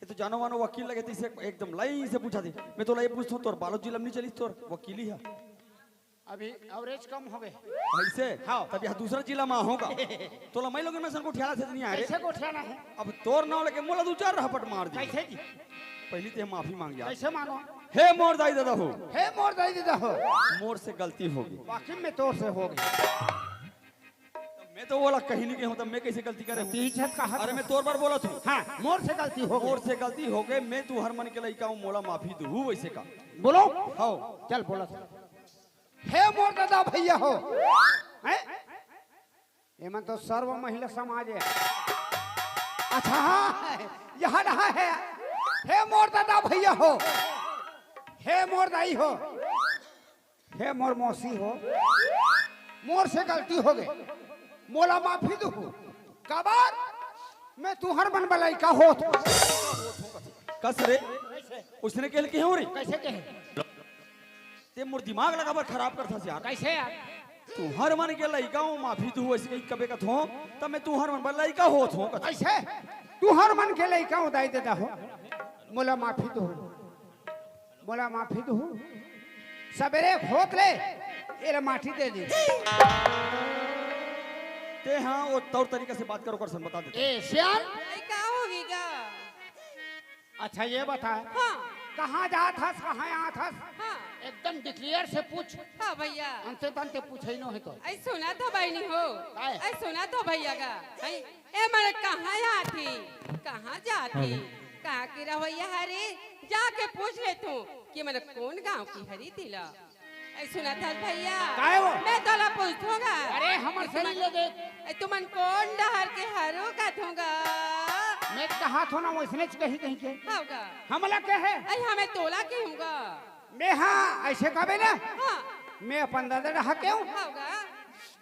[SPEAKER 1] ये तो जानो मानो वकील लगे थे इसे एकदम लाइन से पूछा थी। मैं तो ये पूछता हूँ तोर बालोद जिला में नहीं चली तोर वकीली है
[SPEAKER 2] अभी एवरेज कम हो गए
[SPEAKER 1] ऐसे
[SPEAKER 2] हाँ।
[SPEAKER 1] तब यहाँ दूसरा जिला में होगा तो लम्बाई लोग में संग उठा से नहीं आ रहे
[SPEAKER 2] कैसे को उठाना है
[SPEAKER 1] अब तोर नाव लेके मोला दो चार रपट मार दी
[SPEAKER 2] कैसे जी
[SPEAKER 1] पहली ते माफी मांग जा
[SPEAKER 2] कैसे मानो
[SPEAKER 1] हे मोर दाई दादा हो
[SPEAKER 2] हे मोर दाई दीदा हो
[SPEAKER 1] मोर से गलती होगी
[SPEAKER 2] वाकई में तोर से हो गई
[SPEAKER 1] मैं तो बोला कहीं नहीं कहूँ तब मैं कैसे गलती करे
[SPEAKER 2] तीछत का
[SPEAKER 1] अरे मैं तोर बार बोला तू
[SPEAKER 2] हाँ मोर से गलती हो
[SPEAKER 1] मोर
[SPEAKER 2] गई
[SPEAKER 1] से गलती हो गई मैं तू हर मन के लइका हूँ मोला माफी दू वैसे का
[SPEAKER 2] बोलो
[SPEAKER 1] हो
[SPEAKER 2] चल बोला हे मोर दादा भैया हो हैं ये मन तो सर्व महिला समाज है अच्छा हाँ यहाँ रहा है हे मोर दादा भैया हो हे मोर दाई हो हे मोर मौसी हो मोर से गलती हो गई मोला माफी दू कबार मैं तुहर मन बलाई का हो
[SPEAKER 1] कस रे उसने कह के हो रे
[SPEAKER 2] कैसे कहे
[SPEAKER 1] ते मोर दिमाग लगा पर खराब कर था यार
[SPEAKER 2] कैसे यार
[SPEAKER 1] तू हर मन के लइका हूँ माफी दू ऐसे कहीं कबे का थो तब मैं तू हर मन पर लइका हो थो
[SPEAKER 2] ऐसे तू हर मन के लइका उदाई देता हो मोला माफी दो मोला माफी दो सवेरे खोत ले ये माटी दे दी
[SPEAKER 1] ते हाँ वो तौर तरीके से बात करो कर सन बता दे
[SPEAKER 2] ए श्याल
[SPEAKER 4] ऐ का होगीगा।
[SPEAKER 2] अच्छा ये बता
[SPEAKER 4] हाँ
[SPEAKER 2] कहाँ जात हस कहाँ आत हस
[SPEAKER 4] हाँ
[SPEAKER 2] एकदम डिक्लियर से पूछ
[SPEAKER 4] हाँ भैया
[SPEAKER 2] अंते तंते पूछे ही न है तो
[SPEAKER 4] ऐ सुना तो बहनी हो
[SPEAKER 2] काय?
[SPEAKER 4] ऐ सुना तो भैया का ऐ ए मरे कहाँ आती कहाँ जाती कहाँ की रवैया हरी जाके पूछ ले तू कि मैंने कौन गांव की हरी तिला ऐ सुना था भैया
[SPEAKER 2] काय वो?
[SPEAKER 4] मैं तोला पूछूंगा
[SPEAKER 2] अरे हमर सही ले देख
[SPEAKER 4] ऐ तुमन कौन डहर के हरो का दूंगा
[SPEAKER 2] मैं कहा थो ना वैसने कहीं कहीं के
[SPEAKER 4] होगा
[SPEAKER 2] हमला के है
[SPEAKER 4] आई हमें तोला के हूँगा
[SPEAKER 2] मैं हाँ ऐसे कहे ना
[SPEAKER 4] हाँ
[SPEAKER 2] मैं अपन दादा रहा क्यों
[SPEAKER 4] होगा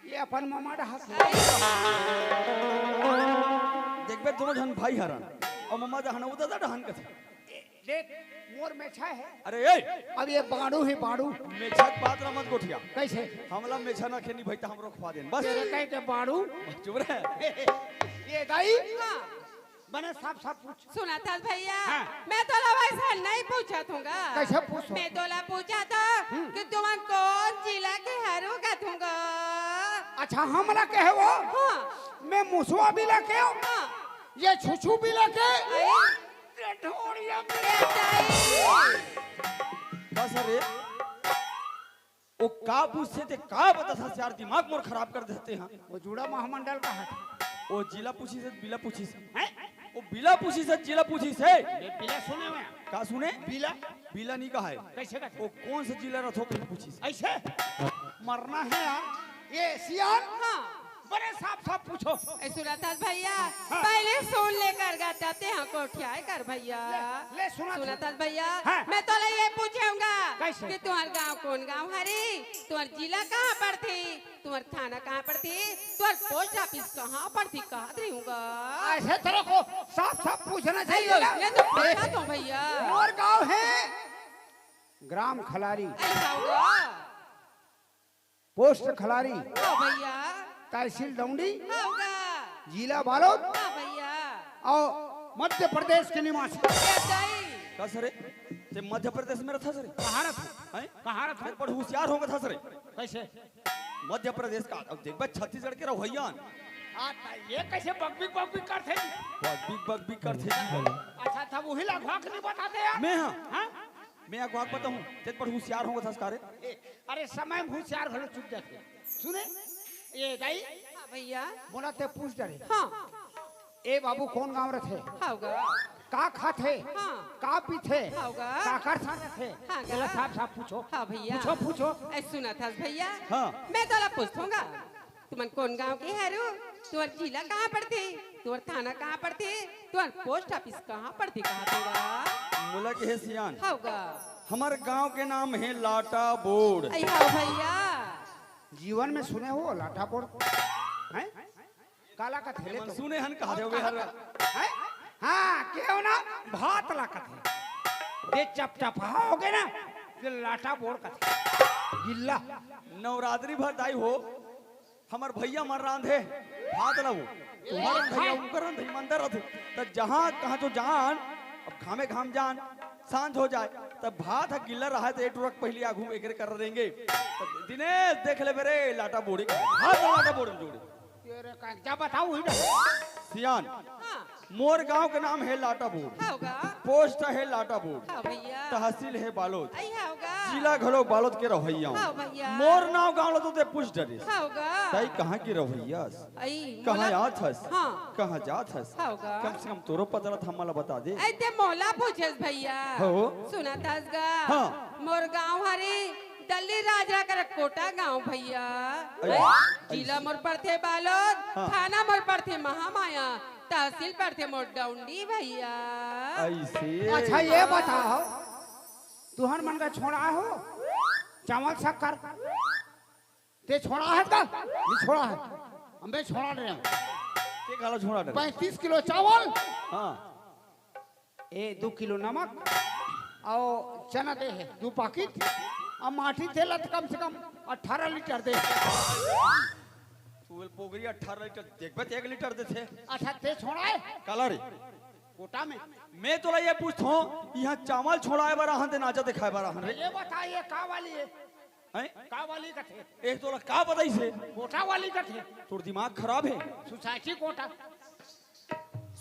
[SPEAKER 2] ये अपन मामा रहा
[SPEAKER 1] देखबे दोनों जन भाई हरन और मम्मा जहन उदा डहन के
[SPEAKER 2] देख मोर मेछा है
[SPEAKER 1] अरे ए
[SPEAKER 2] अब ये बाड़ू ही बाड़ू
[SPEAKER 1] मेछक बात ना मत गोठिया
[SPEAKER 2] कैसे
[SPEAKER 1] हमला मेछा ना खेनी भाई त हमरो खवा देन बस
[SPEAKER 2] तेरे कहे के बाड़ू
[SPEAKER 1] चुप रहे
[SPEAKER 2] ये दाई
[SPEAKER 4] हाँ
[SPEAKER 2] बने साफ साफ पूछ
[SPEAKER 4] सुना था भैया
[SPEAKER 2] हाँ।
[SPEAKER 4] मैं तो वैसा नहीं पूछा थूंगा
[SPEAKER 2] कैसे पूछो
[SPEAKER 4] मैं तो पूछा था कि तुम कौन जिला के हरू का थूंगा
[SPEAKER 2] अच्छा हमला के है वो
[SPEAKER 4] हाँ
[SPEAKER 2] मैं मुसवा भी लके हूं
[SPEAKER 4] हाँ
[SPEAKER 2] ये छुछू भी लके
[SPEAKER 4] आई,
[SPEAKER 2] ये ढोड़िया
[SPEAKER 4] ए दाई।
[SPEAKER 1] बस अरे ओ का पूछते थे का बता था यार दिमाग मोर खराब कर देते हैं
[SPEAKER 2] वो जुड़ा महामंडल का है
[SPEAKER 1] ओ जिला पूछी से बिला पूछी से
[SPEAKER 2] हैं?
[SPEAKER 1] ओ बिला पूछी से जिला पूछी से
[SPEAKER 2] ये बिला सुने हुए हैं?
[SPEAKER 1] का सुने
[SPEAKER 2] बिला
[SPEAKER 1] बिला नहीं कहा है
[SPEAKER 2] कैसे का
[SPEAKER 1] ओ कौन सा जिला रथो के पूछी से
[SPEAKER 2] ऐसे मरना है यार ये सियान
[SPEAKER 4] हाँ
[SPEAKER 2] बड़े साफ साफ पूछो
[SPEAKER 4] ए, सुना था भैया पहले सुन लेकर गाते हैं कोठिया कर भैया
[SPEAKER 2] ले सुना
[SPEAKER 4] सुना था भैया
[SPEAKER 2] हाँ।
[SPEAKER 4] मैं तो ये पूछूंगा
[SPEAKER 2] कैसे?
[SPEAKER 4] कि तुम्हार गांव कौन गांव हरी तुम्हार जिला कहाँ पर थी तुम्हार थाना कहाँ पर थी तुम्हार पोस्ट ऑफिस कहाँ पर थी कहा रहूंगा
[SPEAKER 2] ऐसे तरह को साफ साफ पूछना चाहिए
[SPEAKER 4] ये तो पूछा तो भैया
[SPEAKER 2] और गांव है ग्राम खलारी
[SPEAKER 4] ऐसा होगा
[SPEAKER 2] पोस्ट खलारी
[SPEAKER 4] हाँ भैया
[SPEAKER 2] तहसील दौंडी
[SPEAKER 4] होगा
[SPEAKER 2] जिला बालोद
[SPEAKER 4] हाँ भैया
[SPEAKER 2] और मध्य प्रदेश के निवासी
[SPEAKER 4] ये दाई।
[SPEAKER 1] का सरे ते मध्य प्रदेश में रथा सरे
[SPEAKER 2] कहाँ रहा
[SPEAKER 1] हैं
[SPEAKER 2] कहाँ रहा
[SPEAKER 1] मैं बड़ होशियार होगा था सरे
[SPEAKER 2] कैसे
[SPEAKER 1] मध्य प्रदेश का अब देख बे छत्तीसगढ़ के रवैयान
[SPEAKER 2] आता ये कैसे बकबिक करते
[SPEAKER 1] बग बिग करते जी।
[SPEAKER 2] अच्छा था वही लगभग नहीं बताते यार
[SPEAKER 1] मैं हां
[SPEAKER 2] हाँ?
[SPEAKER 1] मैं अगवाक बताऊं ते बड़ होशियार होगा था सारे
[SPEAKER 2] अरे समय में होशियार भले चुप जाते सुने ये दाई
[SPEAKER 4] हाँ भैया
[SPEAKER 2] बोला ते पूछ डरे
[SPEAKER 4] हाँ
[SPEAKER 2] ए बाबू कौन गांव रहे
[SPEAKER 4] होगा
[SPEAKER 2] का खाते
[SPEAKER 4] हाँ।
[SPEAKER 2] का पीते
[SPEAKER 4] होगा।
[SPEAKER 2] का कर थे
[SPEAKER 4] हाँ,
[SPEAKER 2] चला साफ साफ पूछो
[SPEAKER 4] हाँ भैया
[SPEAKER 2] पूछो पूछो
[SPEAKER 4] ऐ सुना था भैया
[SPEAKER 1] हाँ।
[SPEAKER 4] मैं तो पूछूंगा तुमन कौन गांव की है रू तुम्हार जिला कहाँ पर थी तुम्हार थाना कहाँ पर थी तुम्हार पोस्ट ऑफिस कहाँ पर थी कहा दूंगा
[SPEAKER 1] बोला कि है सियान
[SPEAKER 4] होगा
[SPEAKER 1] हमार गांव के नाम है लाटा बोर्ड
[SPEAKER 4] ऐ हाँ भैया
[SPEAKER 2] जीवन में सुने हो लाठापुर हैं काला का थेले तो
[SPEAKER 1] सुने हन कहा देवे हर
[SPEAKER 2] हैं हाँ क्यों ना भात ला का थे दे चप चप होगे ना ये लाठा बोर का थे गिल्ला
[SPEAKER 1] नवरात्रि भर दाई हो हमार भैया मर रांधे भात लाओ तुम्हारा भैया उनकर रांधे मंदिर रथे त जहां कहां तो जान अब घामे घाम जान सांझ हो जाए तब भात है गिल्ला रहा तो एक टुरक पहले आगू एकरे कर देंगे दिनेश देख ले बेरे लाटा बोड़ी भात और लाटा बोड़ी में जोड़ी
[SPEAKER 2] तेरे का क्या बताऊं ही ना
[SPEAKER 1] सियान
[SPEAKER 4] हाँ
[SPEAKER 1] मोर गांव के नाम है लाटा बोर्ड
[SPEAKER 4] होगा
[SPEAKER 1] पोस्ट है लाटा बोर्ड
[SPEAKER 4] हाँ भैया
[SPEAKER 1] तहसील है बालोद
[SPEAKER 4] ऐ होगा
[SPEAKER 1] जिला घलो बालोद के रवैया
[SPEAKER 4] हाँ भैया
[SPEAKER 1] मोर नाव गांव तो ते पूछ डरे
[SPEAKER 4] होगा
[SPEAKER 1] ताई कहाँ की रवैया
[SPEAKER 4] ऐ
[SPEAKER 1] कहाँ आत हस
[SPEAKER 4] हाँ
[SPEAKER 1] कहाँ जात हस
[SPEAKER 4] होगा
[SPEAKER 1] कम से कम तोरो पता रहा था मला बता दे
[SPEAKER 4] ऐते मोला पूछेस भैया
[SPEAKER 1] हो।
[SPEAKER 4] सुना थासगा
[SPEAKER 1] हाँ।
[SPEAKER 4] मोर गांव हरी दल्ली राजा कर कोटा गांव भैया
[SPEAKER 1] अरे,
[SPEAKER 4] जिला मोर पर थे बालोद
[SPEAKER 1] हाँ।
[SPEAKER 4] थाना मोर पर थे महामाया तहसील पर थे मोर डौंडी भैया
[SPEAKER 1] ऐसे
[SPEAKER 2] अच्छा ये बताओ तुहर मन का छोड़ा हो चावल शक्कर ते छोड़ा है का नहीं छोड़ा है हम बे छोड़ा रहे हैं
[SPEAKER 1] के गाला छोड़ा डरे
[SPEAKER 2] 35 किलो चावल
[SPEAKER 1] हाँ
[SPEAKER 2] ए 2 किलो नमक और चना दे है 2 पैकेट और माटी तेल कम से कम 18 लीटर दे
[SPEAKER 1] तू पोगरी 18 लीटर देखबे 1 लीटर दे थे
[SPEAKER 2] अच्छा ते छोड़ा है
[SPEAKER 1] काला रे
[SPEAKER 2] कोटा में
[SPEAKER 1] मैं तोला ये पूछतो यहाँ चावल छोड़ाए बारा हन ते नाचा दिखाए बारा हन रे
[SPEAKER 2] ये बताइए का वाली है
[SPEAKER 1] हैं
[SPEAKER 2] का वाली का थे
[SPEAKER 1] एक तोला का बताई से
[SPEAKER 2] कोटा वाली का थे
[SPEAKER 1] तोर दिमाग खराब है
[SPEAKER 2] सोसाइटी कोटा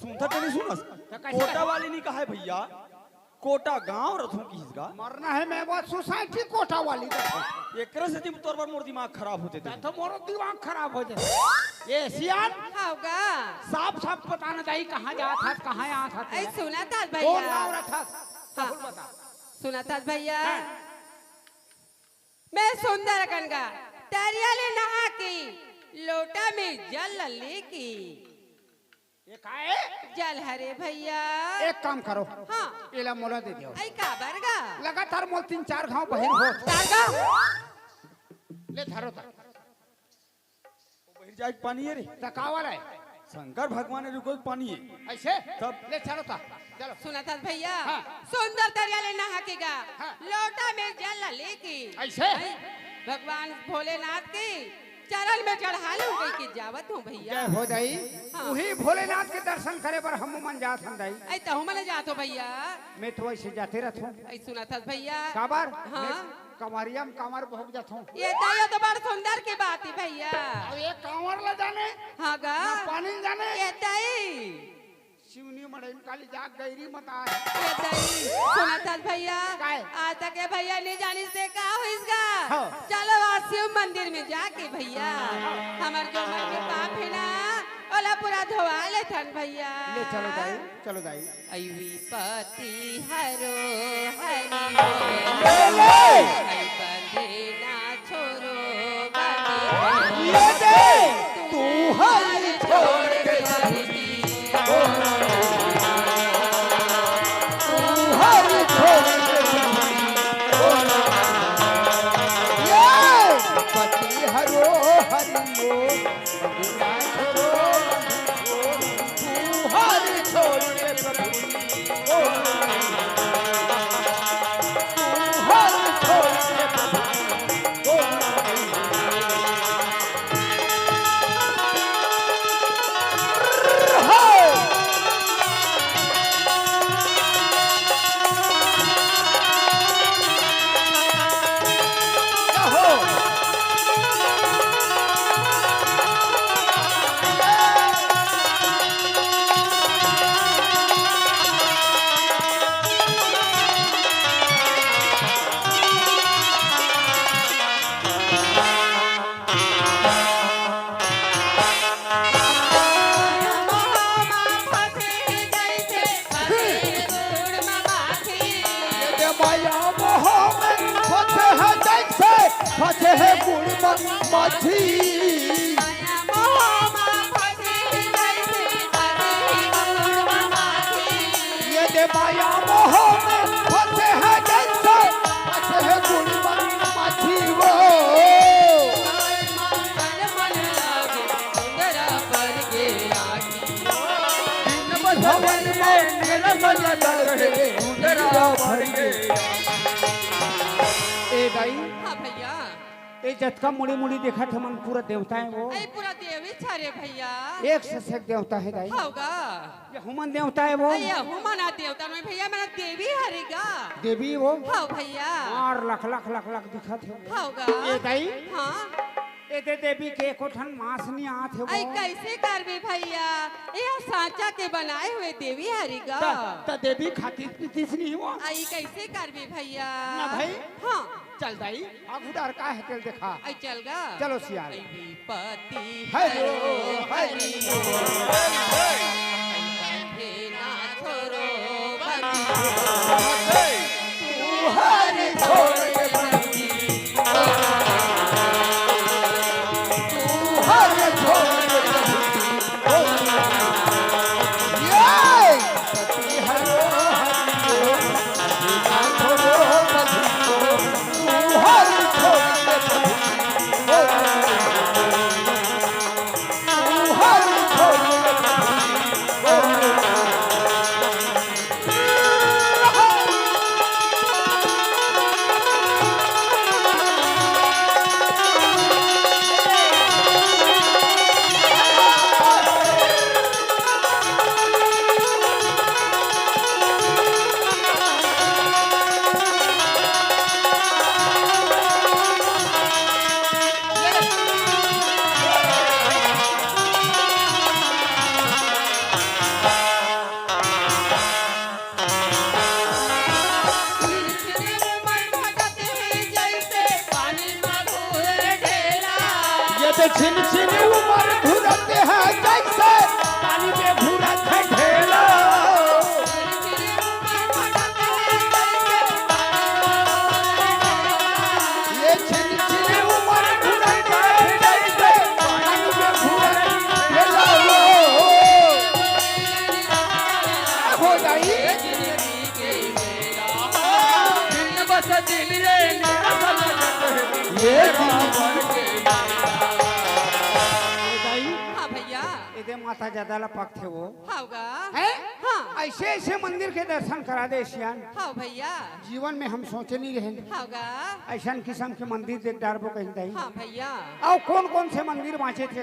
[SPEAKER 1] सुनता तो नहीं सुनस
[SPEAKER 2] तो कैसे
[SPEAKER 1] कोटा वाली नहीं कहा है भैया कोटा गांव रथों की इसका
[SPEAKER 2] मरना है मैं वो सोसाइटी कोटा वाली का थे
[SPEAKER 1] एकरे से तोर पर मोर दिमाग खराब होते थे
[SPEAKER 2] तो मोरो दिमाग खराब हो जाए ये सियान
[SPEAKER 4] होगा
[SPEAKER 2] साफ साफ बताना चाहिए कहाँ जा था कहाँ यहाँ था
[SPEAKER 4] ऐ सुना था
[SPEAKER 2] कौन
[SPEAKER 4] भैया
[SPEAKER 2] गाँव रहा था
[SPEAKER 4] हाँ।
[SPEAKER 2] सब बता
[SPEAKER 4] सुना था भैया
[SPEAKER 2] हाँ।
[SPEAKER 4] मैं सुंदर गंगा तरियाले नहा की लोटा में जल लेकी
[SPEAKER 2] ये का है?
[SPEAKER 4] जल हरे भैया
[SPEAKER 2] एक काम करो,
[SPEAKER 4] हाँ
[SPEAKER 2] एला मोला दे दियो।
[SPEAKER 4] आई का बरगा
[SPEAKER 2] लगातार मोल 3-4 घाव बहिर हो।
[SPEAKER 4] तारगा
[SPEAKER 2] ले धरो ता।
[SPEAKER 1] बहिर जाए के पानी है रे।
[SPEAKER 2] तकावल है।
[SPEAKER 1] शंकर भगवान ने रुको पानी है।
[SPEAKER 2] ऐसे?
[SPEAKER 1] तब
[SPEAKER 2] ले चलो ता। चलो।
[SPEAKER 4] सुना था भैया
[SPEAKER 2] हाँ।
[SPEAKER 4] सुंदर दरिया ले नहाकेगा
[SPEAKER 2] हाँ।
[SPEAKER 4] लोटा में जल लेके
[SPEAKER 2] ऐसे?
[SPEAKER 4] आई, भगवान भोलेनाथ के चरण में चढ़ा लूंगी कि जावत हूँ भैया।
[SPEAKER 2] जय हो दाई।
[SPEAKER 4] हाँ।
[SPEAKER 2] वही भोलेनाथ के दर्शन करे पर हम मन जात हम दाई।
[SPEAKER 4] आई तो मैंने जातो भैया।
[SPEAKER 2] मैं तो ऐसे जाते रहता हूँ।
[SPEAKER 4] आई सुना था भैया
[SPEAKER 2] काबर?
[SPEAKER 4] हाँ।
[SPEAKER 2] कमरिया में कामर बहुत जाता हूँ।
[SPEAKER 4] ये दायो तो बड़ सुंदर की बात है भैया।
[SPEAKER 2] अब ये कांवर ला जाने
[SPEAKER 4] हाँ गा
[SPEAKER 2] ना पानी में जाने
[SPEAKER 4] ये दाई
[SPEAKER 2] शिवनी मड़ई में काली जाग गईरी मत आए।
[SPEAKER 4] ये दाई सुना था भैया
[SPEAKER 2] काय?
[SPEAKER 4] आज तक ये भैया नहीं जानी से का हो इसका
[SPEAKER 2] हाँ।
[SPEAKER 4] चलो आज शिव मंदिर में जाके भैया हमार जो मन में पाप है ना ओला पूरा धोवा ले थन भैया।
[SPEAKER 2] ले चलो दाई, चलो दाई।
[SPEAKER 4] अय्वी पति हरो हरि
[SPEAKER 2] ले।
[SPEAKER 4] आई बंधे ना छोरो बंधे
[SPEAKER 2] ले दे।
[SPEAKER 4] तू हरि छोड़ के बंधी
[SPEAKER 2] तू हर छोड़ के ये पति हरो हरि मोर बंधुआ छोरो बंधु तू हर छोड़ के प्रभु तू हर छोड़ के प्रभु फसे है गुड़ मछी ये दे माया मोह में फसे है जैसे फसे है गुड़ मछी वो भवन में मेरा मन लगे उधरा भर गया। ए दाई
[SPEAKER 4] हाँ भैया
[SPEAKER 2] ए जतका मुड़ी मुड़ी देखा थे मन पूरा देवता है वो
[SPEAKER 4] आई पूरा देवी छारे भैया
[SPEAKER 2] एक से एक देवता है दाई।
[SPEAKER 4] होगा
[SPEAKER 2] ये हुमन देवता है वो
[SPEAKER 4] अయ్యా हुमाना देवता नहीं भैया मेरा देवी हरेगा
[SPEAKER 2] देवी वो
[SPEAKER 4] हाँ भैया
[SPEAKER 2] और लख लख लख लख दिखा थे
[SPEAKER 4] होगा
[SPEAKER 2] ए दाई
[SPEAKER 4] हाँ
[SPEAKER 2] ए दे देवी के कोठन मांस नहीं आते वो
[SPEAKER 4] आई कैसे करबे भैया ये सांचा के बनाए हुए देवी हरेगा
[SPEAKER 2] त देवी खातिर पीतीस नहीं वो
[SPEAKER 4] आई कैसे करबे भैया
[SPEAKER 2] ना भाई
[SPEAKER 4] हाँ
[SPEAKER 2] चल दाई आगुदार का है तेल देखा
[SPEAKER 4] आई चलगा
[SPEAKER 2] चलो सियाल
[SPEAKER 4] आई पति
[SPEAKER 2] हरो
[SPEAKER 4] हरि बंधे ना छोरो बंधी
[SPEAKER 2] तू हर छोड़ के
[SPEAKER 4] बंधी
[SPEAKER 2] तू हर छोड़ के ये पति हरो हरि छोड़ो बधु तू हर छोड़ के तू हर छोड़ के छिन छिन उमर घुरते हैं जैसे पानी में घुरत है ढेला ये छिन छिन उमर घुरते हैं जैसे पानी में घुरत ढेला
[SPEAKER 4] हाँ भैया
[SPEAKER 2] इधे माता ज्यादा लपक थे वो
[SPEAKER 4] हाउगा
[SPEAKER 2] हैं?
[SPEAKER 4] हाँ
[SPEAKER 2] ऐसे ऐसे मंदिर के दर्शन करा दे सियान
[SPEAKER 4] हाँ भैया
[SPEAKER 2] जीवन में हम सोचे नहीं रहे
[SPEAKER 4] हाउगा
[SPEAKER 2] ऐसा किस्म के मंदिर देख डारबो कहीं तहीं
[SPEAKER 4] हाँ भैया
[SPEAKER 2] और कौन कौन से मंदिर बाँचे थे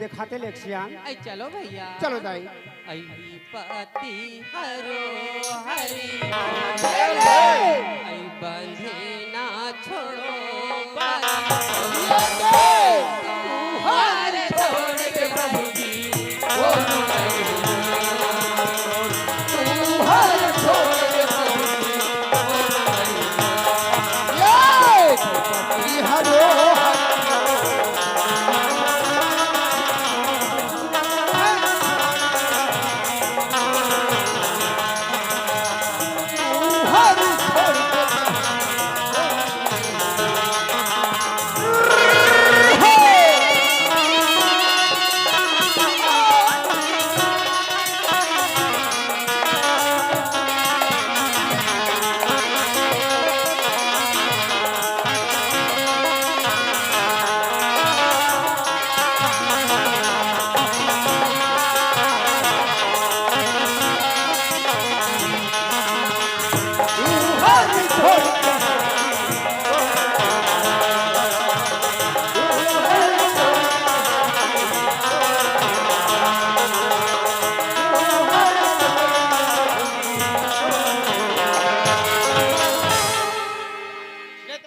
[SPEAKER 2] दिखाते ले सियान
[SPEAKER 4] ऐ चलो भैया
[SPEAKER 2] चलो दाई
[SPEAKER 4] ऐ पति हरो हरि
[SPEAKER 2] ले।
[SPEAKER 4] ऐ बंधे ना छोड़ो